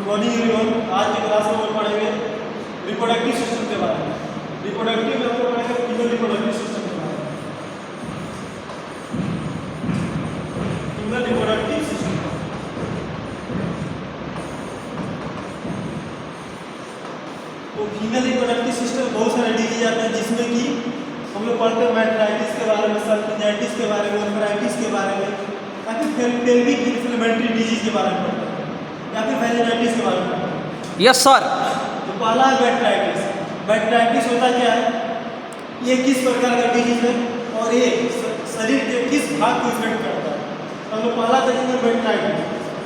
Good morning everyone. आज की class में हम पढ़ेंगे रिप्रोडक्टिव सिस्टम के बारे में। रिप्रोडक्टिव में हम पढ़ेंगे फीमेल रिप्रोडक्टिव सिस्टम के बारे में। फीमेल रिप्रोडक्टिव सिस्टम तो फीमेल रिप्रोडक्टिव सिस्टम बहुत सारे डिजीज आते हैं, जिसमें कि हम लोग पढ़ते हैं मेट्राइटिस के बारे में, सल्फिनाइटिस के बारे में, एम्ब्राइटिस के बारे में, या फिर पेल्विक इन्फ्लेमेटरी डिजीज के बारे में पढ़ते हैं, या फिर वेजाइटिस के बारे में पढ़ते हैं। Yes sir. तो पहला है मेट्राइटिस। मेट्राइटिस होता क्या है, ये किस प्रकार का डिजीज है और ये शरीर के किस भाग को इफेक्ट करता है। तो हम लोग पहला देखेंगे मेट्राइटिस।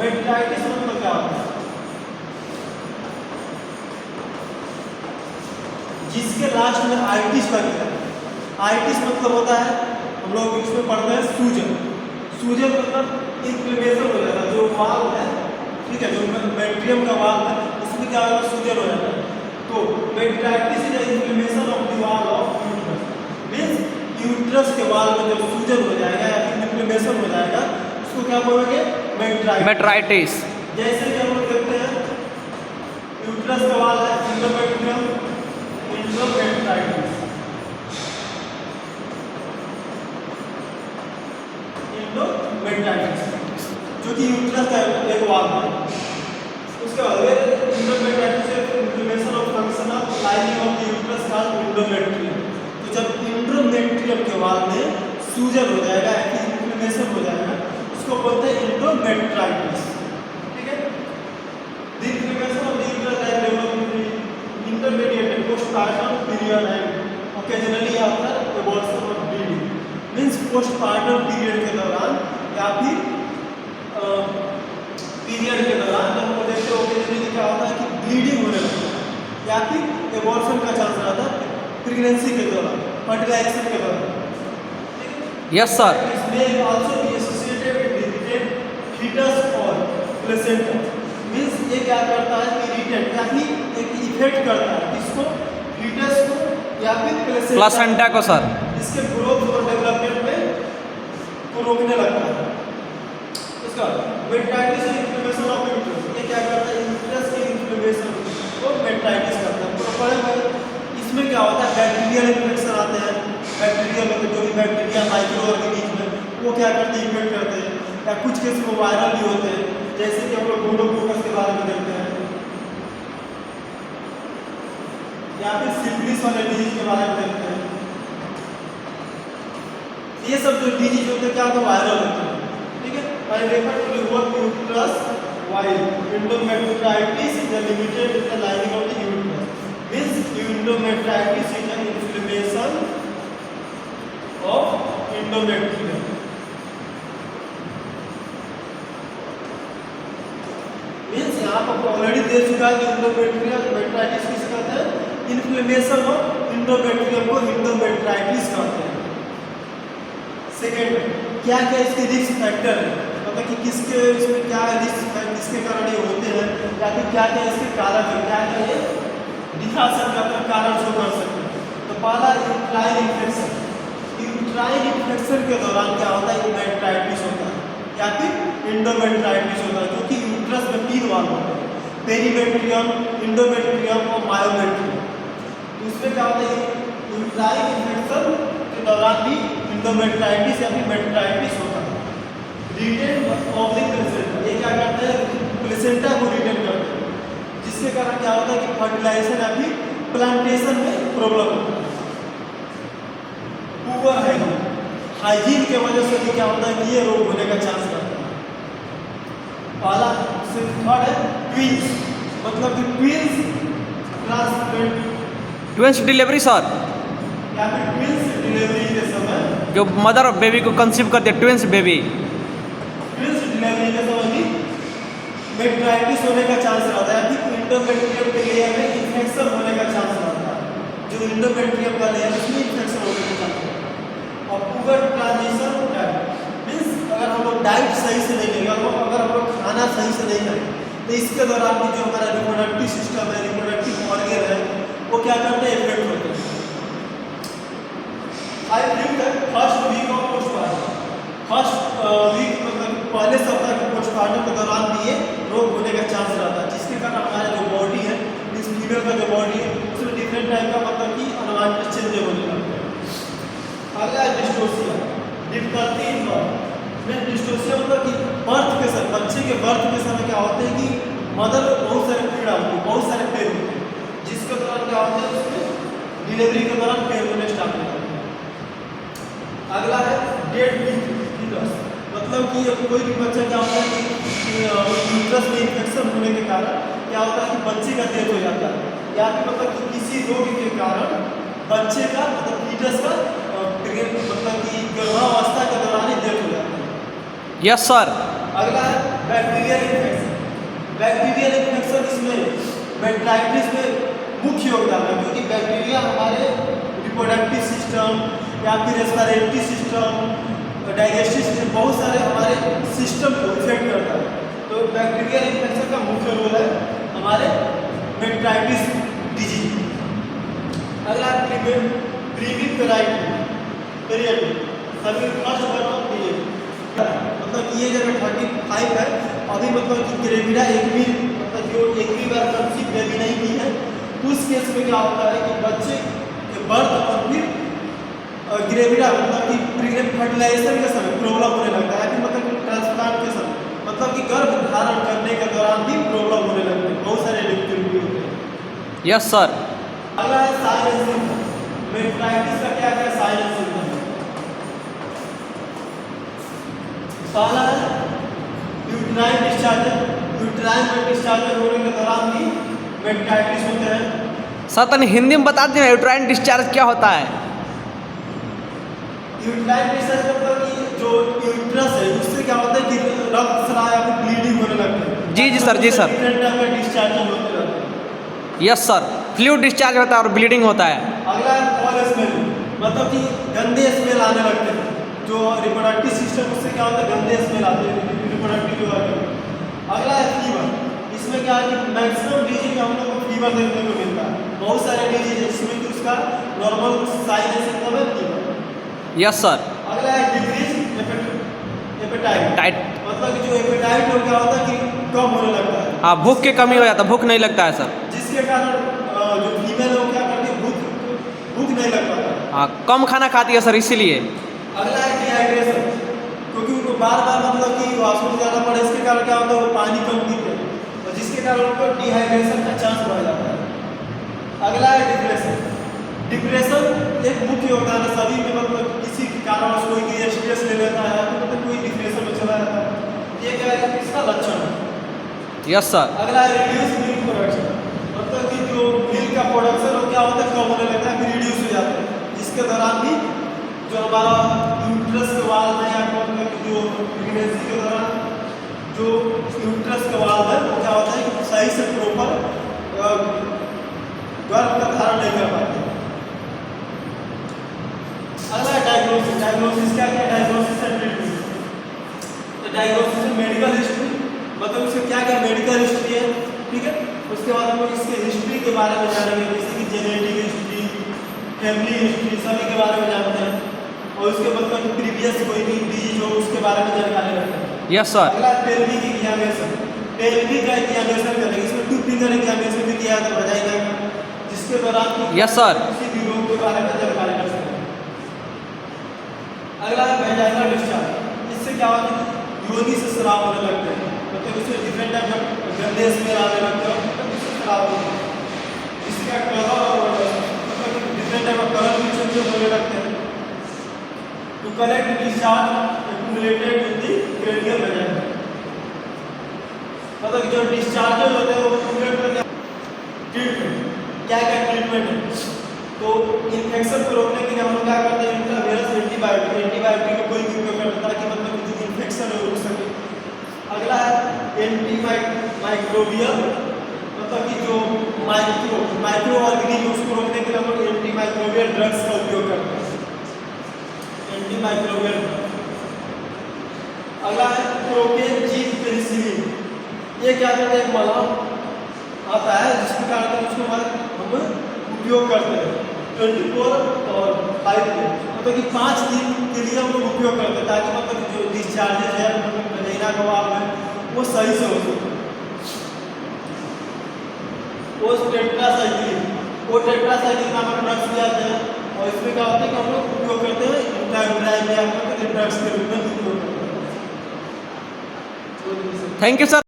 मेट्राइटिस मतलब क्या होता है, जिसके लास्ट में आइटिस लग गया। आइटिस मतलब होता है, हम लोग इसमें पढ़ते हैं सूजन। सूजन मतलब इन्फ्लेमेशन हो जाता है, जो वाल्व है, ठीक है, जो मेट्रियम का वाल्व है, उसमें क्या होगा, सूजन हो जाता है। तो metritis is inflammation of the wall of uterus. Means uterus के वाल में जब सूजन हो जाएगा या फिर इन्फ्लेमेशन हो जाएगा, उसको क्या बोलेंगे, मेट्राइटिस। जैसे कि हम लोग देखते हैं यूट्रस का वाल है, एंडोमेट्रियम, एंडोमेट्राइटिस, एंडोमेट्राइटिस जो कि यूट्रस का एक वाल्व है। उसके बाद endometritis inflammation of function of lining of the uterus called endometrium. तो जब एंडोमेट्रियम के वाल में सूजन हो जाएगा या फिर इन्फ्लेमेशन हो जाएगा, उसको बोलते हैं एंडोमेट्राइटिस। ठीक है, the inflammation of the uterus like develop intermediate postpartum period and occasionally after abortion of bleeding. Means postpartum period के दौरान या फिर पीरियड के दौरान जब हम देखते हो ओकेजनली क्या होता है कि ब्लीडिंग होने लगता है या फिर एबॉर्शन का चांस रहता है प्रेगनेंसी के दौरान, फर्टिलाइजेशन के दौरान। Yes sir. इसमें also be associated with foetus और प्लेसेंटा। मींस ये क्या करता है कि रिटेंट या फिर एक इफेक्ट करता है किसको, फीटस को या फिर प्लेसेंटा को सर। इसके ग्रोथ और डेवलपमेंट में को रोकने लगता है। इसका मेट्राइटिस इन्फ्लेमेशन ऑफ यूट्रस, ये क्या करता है, यूट्रस के इन्फ्लेमेशन को मेट्राइटिस करता है। प्रोपर इसमें क्या होता है, बैक्टीरियल इन्फेक्शन आते हैं, बैक्टीरियल जो भी बैक्टीरिया माइक्रो ऑर्गेनिज्म वो क्या करते हैं, इफेक्ट करते हैं, या कुछ केस में वायरल भी होते हैं, जैसे कि हम लोग गोनोकोकस के बारे में देखते हैं, या फिर सिफिलिस वाले डिजीज के बारे में देखते हैं। ये सब जो डिजीज होते हैं क्या होता है, वायरल होते हैं। ठीक है, I refer to the word uterus while endometritis is limited with the lining of the uterus. Means endometritis is an inflammation of endometrium. Means यहाँ पर ऑलरेडी दे चुका है कि एंडोमेट्रियम मेट्राइटिस किसे कहते हैं, इन्फ्लेमेशन ऑफ एंडोमेट्रियम को एंडोमेट्राइटिस कहते हैं। सेकेंड, क्या क्या इसके रिस्क फैक्टर है, मतलब कि किसके इसमें क्या रिस्क है, किसके कारण ये होते हैं, या फिर क्या क्या इसके कारण है, क्या क्या ये दिखा सकते हैं, कारण शो कर सकते हैं। तो पहला यूट्राइन इन्फेक्शन। यूट्राइन इन्फेक्शन के दौरान क्या होता है, मेट्राइटिस होता है या फिर एंडोमेट्राइटिस होता है, क्योंकि यूट्रस में 3 वाल्व होते हैं, पेरीमेट्रियम, एंडोमेट्रियम और मायोमेट्रियम। उसमें क्या होता है, यूट्राइन इन्फेक्शन के दौरान भी एंडोमेट्राइटिस या फिर मेट्राइटिस होता है। रिटेन ऑफ द प्लेसेंटा, ये क्या करते हैं, प्लेसेंटा को रिटेन करते हैं, जिसके कारण क्या होता है कि फर्टिलाइजेशन या फिर प्लांटेशन में प्रॉब्लम होता है। पुअर हाइजीन के वजह से भी क्या होता है कि ये रोग होने का चांस रहता है। पहला थर्ड है ट्विंस, मतलब कि twins transplant, twins delivery sir, या फिर ट्विंस डिलीवरी के समय जो मदर और बेबी को कंसीव करते हैं, ट्विंस बेबी। ट्विंस डिलीवरी के समय भी मेट्राइटिस होने का चांस रहता है, फिर एंडोमेट्रियम के लेयर में इन्फेक्शन होने का चांस रहता है, जो एंडोमेट्रियम का लेयर उसमें इन्फेक्शन होने का चांस रहता है। और पुअर ट्रांजिशन मीन्स अगर हम लोग डाइट सही से नहीं लेंगे, अगर हम लोग खाना सही से नहीं करें, तो इसके दौरान भी जो हमारा रिप्रोडक्टिव सिस्टम है, रिप्रोडक्टिव ऑर्गन है, वो क्या करते हैं, इफेक्ट होते हैं। I think first week of postpartum, first week मतलब पहले सप्ताह के पोस्टपार्टम के दौरान भी ये रोग होने का चांस रहता है, जिसके कारण का जो बॉडी है उसमें डिफरेंट टाइप का मतलब कि एनवायरमेंट चेंज होने लगता है। अगला है डिस्टोसिया, डिफिकल्टी इन बर्थ में। डिस्टोसिया मतलब कि बर्थ के समय, बच्चे के बर्थ के समय क्या होता है कि मदर को बहुत सारे पीड़ा होती है, बहुत सारे पेन होते हैं, जिसके दौरान क्या होता है उसमें डिलीवरी के दौरान पेन होने स्टार्ट हो जाते हैं। अगला है डेड फीटस, मतलब कि कोई भी बच्चा क्या होता है कि यूट्रस में इन्फेक्शन होने के कारण क्या होता है कि बच्चे का डेथ हो जाता है, या फिर मतलब कि किसी रोग के कारण बच्चे का मतलब फीटस का मतलब कि गर्भावस्था के दौरान ही डेथ हो जाता है। Yes sir. अगला है बैक्टीरियल इन्फेक्शन। बैक्टीरियल इन्फेक्शन इसमें मेनिंजाइटिस में मुख्य योगदान है, क्योंकि बैक्टीरिया हमारे रिप्रोडक्टिव सिस्टम या फिर रेस्पिरेटरी सिस्टम, डाइजेस्टिव सिस्टम, बहुत सारे हमारे सिस्टम को इफेक्ट करता है। तो बैक्टीरियल इन्फेक्शन का मुख्य रोल है हमारे मेनिंजाइटिस डिजीज। अगला प्रीविक पीरियड सभी फर्स्ट बर्थ ऑफ पीरियड, मतलब ये जगह 35 है अभी, मतलब कि ग्रेविडा एक भी मतलब जो एक भी बार कंसीव बेबी नहीं की है, तो उस केस में क्या होता है कि बच्चे के बर्थ और फिर ग्रेविडा मतलब कि प्रीग्नेंट फर्टिलाइजेशन के समय प्रॉब्लम होने लगता है, फिर मतलब कि ट्रांसप्लांट के समय मतलब कि गर्भ धारण करने के दौरान भी प्रॉब्लम होने लगती है, बहुत सारे डिफिकल्टी होते हैं। Yes sir. अगला है साइलेंस सिम्टम। मेनिंजाइटिस का क्या क्या साइलेंस सिम्टम है? पहला है यूट्राइन डिस्चार्ज। यूट्राइन में डिस्चार्ज होने के दौरान भी मेनिंजाइटिस होते हैं। सर तनी हिंदी में बता दीजिए यूट्राइन डिस्चार्ज क्या होता है? यूट्राइन डिस्चार्ज मतलब कि जो यूट्रस है उससे क्या होता है कि रक्त स्राव या फिर ब्लीडिंग होने लगती है। जी जी सर, जी सर। डिफरेंट टाइप का डिस्चार्ज होते रहते हैं। यस सर, फ्लूइड डिस्चार्ज होता है और ब्लीडिंग होता है। अगला है फॉल स्मेल, मतलब कि गंदे स्मेल आने लगते हैं, जो रिप्रोडक्टिव सिस्टम उससे क्या होता है गंदे स्मेल आते हैं रिप्रोडक्टिव जो है। अगला है फीवर, इसमें क्या है कि मैक्सिमम डिजीज में हम लोग को फीवर देखने को मिलता है, बहुत सारे डिजीज है जिसमें कि उसका नॉर्मल साइन है सिम्टम है फीवर। Yes sir. अगला है डिक्रीज एपेटाइट, मतलब कि जो एपेटाइट हो क्या होता है कि कम होने लगता है। हाँ, भूख की कमी हो जाता है, भूख नहीं लगता है सर, जिसके कारण जो फीमेल है वो क्या करती है भूख नहीं लग पाता। हाँ कम खाना खाती है सर इसीलिए। अगला है डिहाइड्रेशन, क्योंकि उनको बार बार मतलब कि वॉशरूम जाना पड़े, इसके कारण क्या होता है वो पानी कम पीते हैं, और जिसके कारण उनको डिहाइड्रेशन का चांस बढ़ जाता है। अगला है डिप्रेशन। डिप्रेशन एक मुख्य योगदान है सभी में, मतलब किसी के कारण कोई स्ट्रेस ले लेता है तो मतलब कोई डिप्रेशन में चला जाता है, ये क्या है इसका लक्षण है। Yes sir. अगला है रिड्यूस मिल्क प्रोडक्शन, मतलब कि जो मिल्क का प्रोडक्शन हो क्या होता है कम होने लगता है, फिर रिड्यूस हो जाता है, जिसके दौरान भी जो हमारा यूट्रस के वाल है या मतलब जो प्रेगनेंसी के दौरान जो यूट्रस के वाल है वो क्या होता है कि सही से प्रॉपर गर्भ का धारण नहीं कर पाते। अगला है डायग्नोसिस। डायग्नोसिस क्या है? Diagnosis and treatment. तो डायग्नोसिस में मेडिकल हिस्ट्री, मतलब इसमें क्या क्या मेडिकल हिस्ट्री है, ठीक है। उसके बाद हम लोग इसके हिस्ट्री के बारे में जानेंगे, जैसे कि जेनेटिक हिस्ट्री, फैमिली हिस्ट्री, सभी के बारे में जानते हैं, और उसके मतलब प्रीवियस कोई भी डिजीज हो उसके बारे में जानकारी रखते हैं। Yes sir. अगला पेल्विक एग्जामिनेशन। पेल्विक का एग्जामिनेशन करेंगे, इसमें 2 फिंगर एग्जामिनेशन भी किया जाता है वजाइना का, जिसके दौरान यस सर किसी भी रोग के बारे में जानकारी रख सकते हैं। अगला है वेजाइनल डिस्चार्ज। इससे क्या होता है योनि से स्राव होने लगते हैं, मतलब इसमें डिफरेंट टाइप का गंदे स्मेल आने लगते हैं, मतलब इससे स्राव होते हैं, इसका कलर मतलब डिफरेंट टाइप का कलर भी चेंज होने लगते हैं। To collect discharge accumulated in the cranial vagina, मतलब जो डिस्चार्ज होते हैं वो एक्यूमुलेट करके ट्रीटमेंट क्या क्या ट्रीटमेंट है, तो इन्फेक्शन को रोकने के लिए हम लोग क्या करते हैं इंट्रावेनस एंटीबायोटिक का कोई भी उपयोग करते हैं ताकि मतलब जो इन्फेक्शन है रुक सके। अगला है एंटीमाइक्रोबियल, मतलब कि जो माइक्रो ऑर्गेनिज्म उसको रोकने के लिए हम लोग एंटीमाइक्रोबियल ड्रग्स का उपयोग करते हैं, एंटीमाइक्रोबियल। अगला है प्रोपेनजीन पेनिसिलिन, ये क्या करते हैं मलहम आता है जिसके कारण उसको हम उपयोग करते हैं 24 और 5 दिन, मतलब कि 5 दिन के लिए हम लोग उपयोग करते हैं ताकि मतलब जो डिस्चार्जेज है मतलब वेजाइना का वाल्व है वो सही से हो सके। वो टेट्रासाइक्लिन वो टेट्रासाइक्लिन नामक ड्रग्स भी आते हैं और इसमें क्या होता है कि हम लोग उपयोग करते हैं ड्रग्स के रूप में उपयोग करते हैं। Thank you sir.